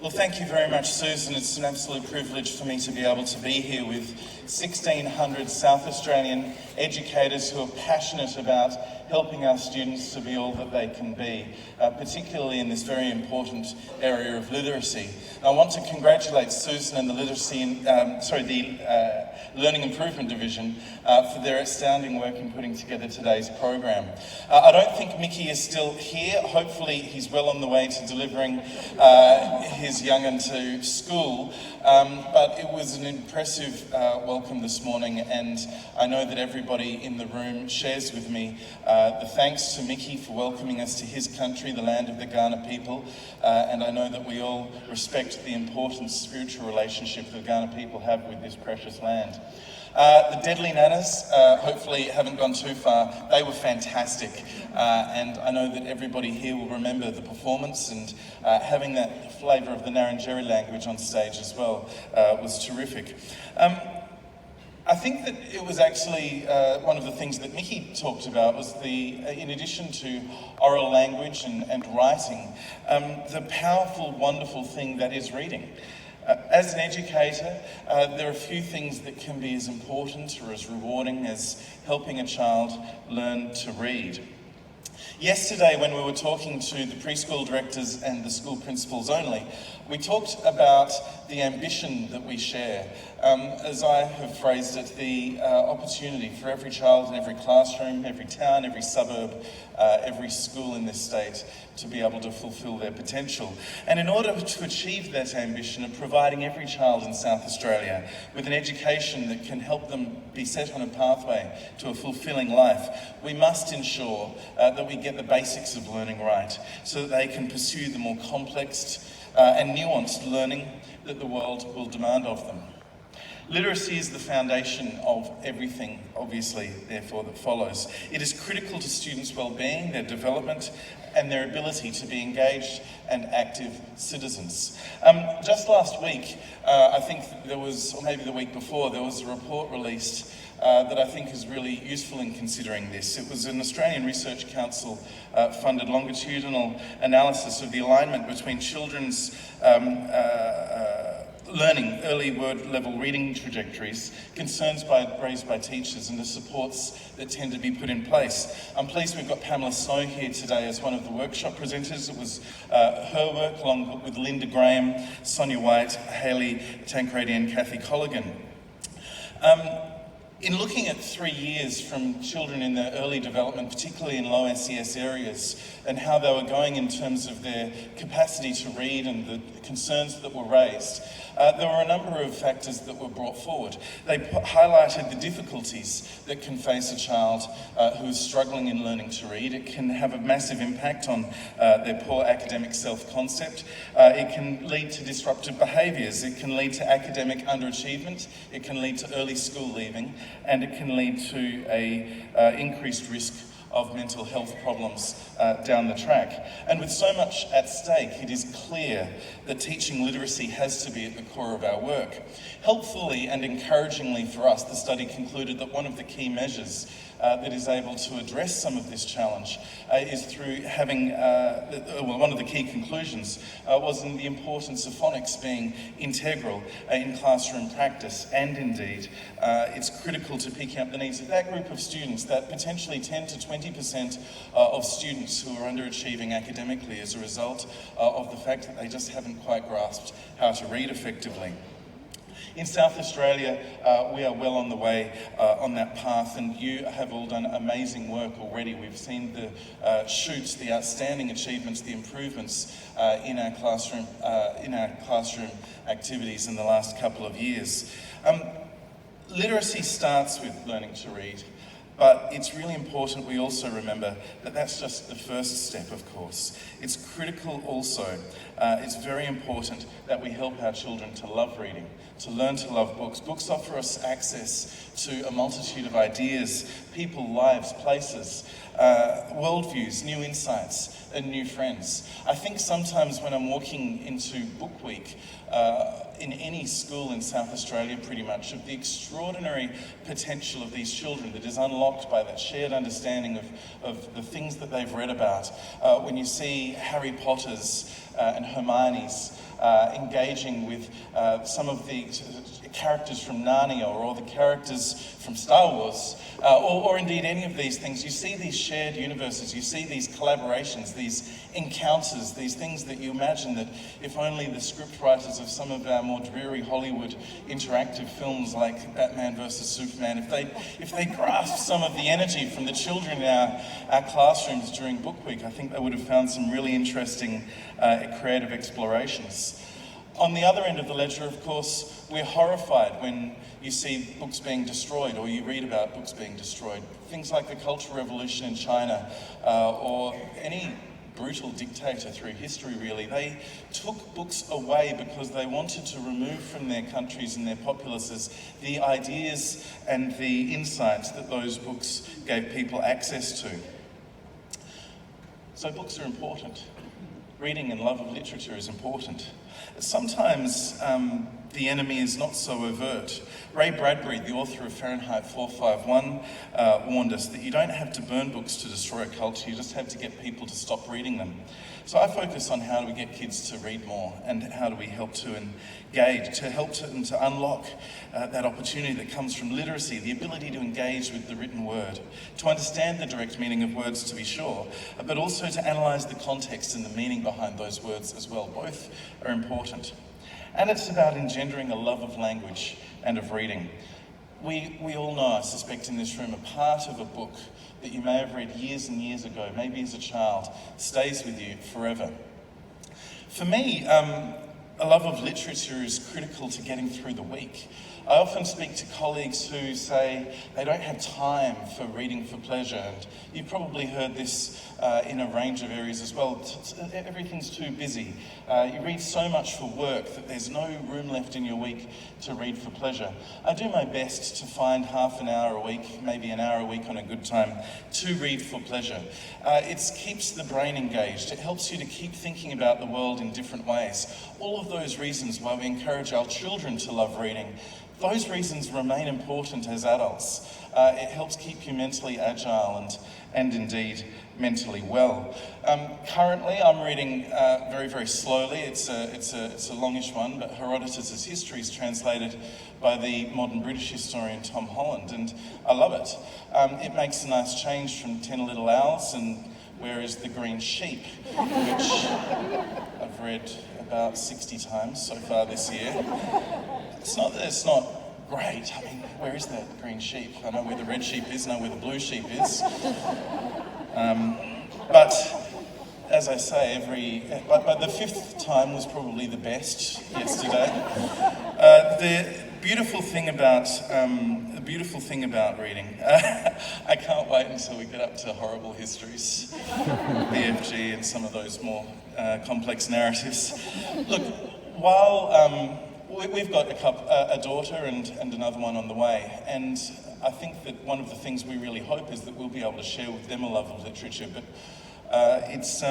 Well, thank you very much, Susan. It's an absolute privilege for me to be able to be here with 1,600 South Australian educators who are passionate about helping our students to be all that they can be, particularly in this very important area of literacy. I want to congratulate Susan and the Learning Improvement Division for their outstanding work in putting together today's program. I don't think Mickey is still here. Hopefully he's well on the way to delivering his young'un to school, but it was an impressive welcome this morning, and I know that everybody in the room shares with me the thanks to Mickey for welcoming us to his country, the land of the Kaurna people, and I know that we all respect the important spiritual relationship the Kaurna people have with this precious land. The Deadly Nanas hopefully haven't gone too far. They were fantastic, and I know that everybody here will remember the performance, and having that flavour of the Ngarrindjeri language on stage as well was terrific. I think that it was actually one of the things that Mickey talked about was in addition to oral language and writing, the powerful, wonderful thing that is reading. As an educator, there are a few things that can be as important or as rewarding as helping a child learn to read. Yesterday, when we were talking to the preschool directors and the school principals only, we talked about the ambition that we share. As I have phrased it, the opportunity for every child in every classroom, every town, every suburb, every school in this state to be able to fulfil their potential. And in order to achieve that ambition of providing every child in South Australia with an education that can help them be set on a pathway to a fulfilling life, we must ensure that we get the basics of learning right so that they can pursue the more complex and nuanced learning that the world will demand of them. Literacy is the foundation of everything, obviously, therefore, that follows. It is critical to students' well-being, their development, and their ability to be engaged and active citizens. Just last week, I think there was, or maybe the week before, there was a report released that I think is really useful in considering this. It was an Australian Research Council funded longitudinal analysis of the alignment between children's learning, early word-level reading trajectories, concerns raised by teachers, and the supports that tend to be put in place. I'm pleased we've got Pamela Snow here today as one of the workshop presenters. It was her work, along with Linda Graham, Sonia White, Hayley Tancredi, and Kathy Colligan. In looking at 3 years from children in their early development, particularly in low SES areas, and how they were going in terms of their capacity to read and the concerns that were raised, there were a number of factors that were brought forward. They highlighted the difficulties that can face a child who is struggling in learning to read. It can have a massive impact on their poor academic self-concept. It can lead to disruptive behaviours. It can lead to academic underachievement. It can lead to early school leaving, and it can lead to a increased risk of mental health problems down the track. And with so much at stake, it is clear that teaching literacy has to be at the core of our work. Helpfully and encouragingly for us, the study concluded that one of the key measures that is able to address some of this challenge is through having, one of the key conclusions was in the importance of phonics being integral in classroom practice, and indeed it's critical to picking up the needs of that group of students, that potentially 10 to 20% of students who are underachieving academically as a result of the fact that they just haven't quite grasped how to read effectively. In South Australia, we are well on the way on that path, and you have all done amazing work already. We've seen the shoots, the outstanding achievements, the improvements in our classroom activities in the last couple of years. Literacy starts with learning to read. But it's really important we also remember that that's just the first step, of course. It's critical also, it's very important that we help our children to love reading, to learn to love books. Books offer us access to a multitude of ideas, people, lives, places, worldviews, new insights, and new friends. I think sometimes when I'm walking into Book Week, in any school in South Australia pretty much, of the extraordinary potential of these children that is unlocked by that shared understanding of the things that they've read about. When you see Harry Potter's and Hermione's engaging with some of the characters from Narnia or the characters from Star Wars, or indeed any of these things, you see these shared universes, you see these collaborations, these encounters, these things that you imagine that if only the script writers of some of our more dreary Hollywood interactive films like Batman vs Superman, if they grasped some of the energy from the children in our classrooms during Book Week, I think they would have found some really interesting creative explorations. On the other end of the ledger, of course, we're horrified when you see books being destroyed or you read about books being destroyed. Things like the Cultural Revolution in China or any brutal dictator through history, really. They took books away because they wanted to remove from their countries and their populaces the ideas and the insights that those books gave people access to. So books are important. Reading and love of literature is important. Sometimes the enemy is not so overt. Ray Bradbury, the author of Fahrenheit 451, warned us that you don't have to burn books to destroy a culture, you just have to get people to stop reading them. So I focus on how do we get kids to read more and how do we help to engage, to help them to unlock that opportunity that comes from literacy, the ability to engage with the written word, to understand the direct meaning of words, to be sure, but also to analyse the context and the meaning behind those words as well. Both are important. And it's about engendering a love of language and of reading. We all know, I suspect in this room, a part of a book that you may have read years and years ago, maybe as a child, stays with you forever. For me, a love of literature is critical to getting through the week. I often speak to colleagues who say they don't have time for reading for pleasure, and you've probably heard this in a range of areas as well. Everything's too busy. You read so much for work that there's no room left in your week to read for pleasure. I do my best to find half an hour a week, maybe an hour a week on a good time, to read for pleasure. It keeps the brain engaged. It helps you to keep thinking about the world in different ways. All of those reasons why we encourage our children to love reading, those reasons remain important as adults. It helps keep you mentally agile and indeed mentally well. Currently, I'm reading very, very slowly. It's a longish one, but Herodotus' History is translated by the modern British historian Tom Holland, and I love it. It makes a nice change from 10 Little Owls and Where is the Green Sheep, which I've read about 60 times so far this year. It's not that it's not great. I mean, where is that green sheep? I know where the red sheep is, I know where the blue sheep is. But as I say, but the fifth time was probably the best yesterday. The beautiful thing about reading, I can't wait until we get up to horrible histories, BFG, and some of those more complex narratives. Look, while we've got a daughter and another one on the way, and I think that one of the things we really hope is that we'll be able to share with them a love of literature, but it's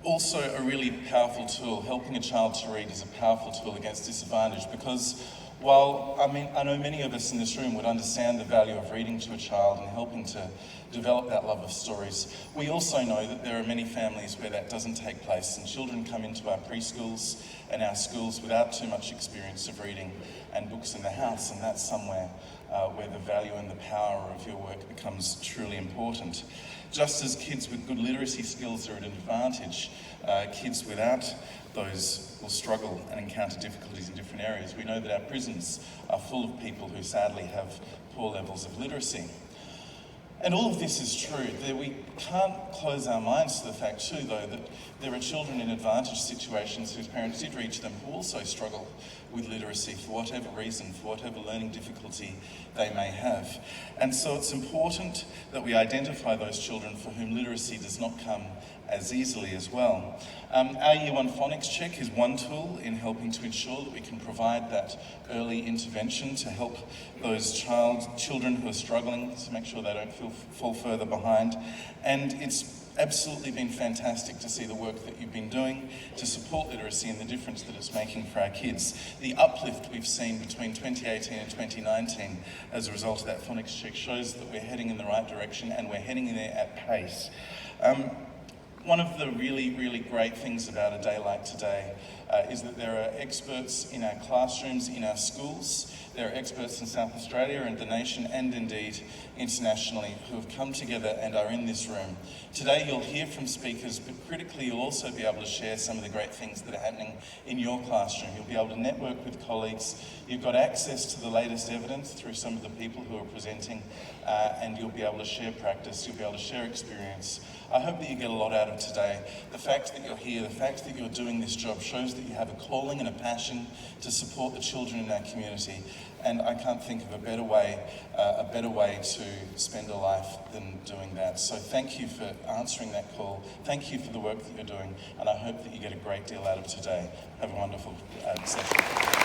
also a really powerful tool. Helping a child to read is a powerful tool against disadvantage, because while I know many of us in this room would understand the value of reading to a child and helping to develop that love of stories, we also know that there are many families where that doesn't take place, and children come into our preschools and our schools without too much experience of reading and books in the house, and that's somewhere where the value and the power of your work becomes truly important. Just as kids with good literacy skills are at an advantage, kids without those will struggle and encounter difficulties in different areas. We know that our prisons are full of people who sadly have poor levels of literacy. And all of this is true. We can't close our minds to the fact too, though, that there are children in advantaged situations whose parents did reach them who also struggle with literacy for whatever reason, for whatever learning difficulty they may have. And so it's important that we identify those children for whom literacy does not come as easily as well. Our Year 1 Phonics Check is one tool in helping to ensure that we can provide that early intervention to help those children who are struggling, to make sure they don't fall further behind. And it's absolutely been fantastic to see the work that you've been doing to support literacy and the difference that it's making for our kids. The uplift we've seen between 2018 and 2019 as a result of that phonics check shows that we're heading in the right direction, and we're heading in there at pace. One of the really, really great things about a day like today is that there are experts in our classrooms, in our schools. There are experts in South Australia and the nation, and indeed internationally, who have come together and are in this room. Today you'll hear from speakers, but critically you'll also be able to share some of the great things that are happening in your classroom. You'll be able to network with colleagues. You've got access to the latest evidence through some of the people who are presenting, and you'll be able to share practice, you'll be able to share experience. I hope that you get a lot out of today. The fact that you're here, the fact that you're doing this job shows that you have a calling and a passion to support the children in our community. And I can't think of a better way to spend a life than doing that. So thank you for answering that call. Thank you for the work that you're doing, and I hope that you get a great deal out of today. Have a wonderful session.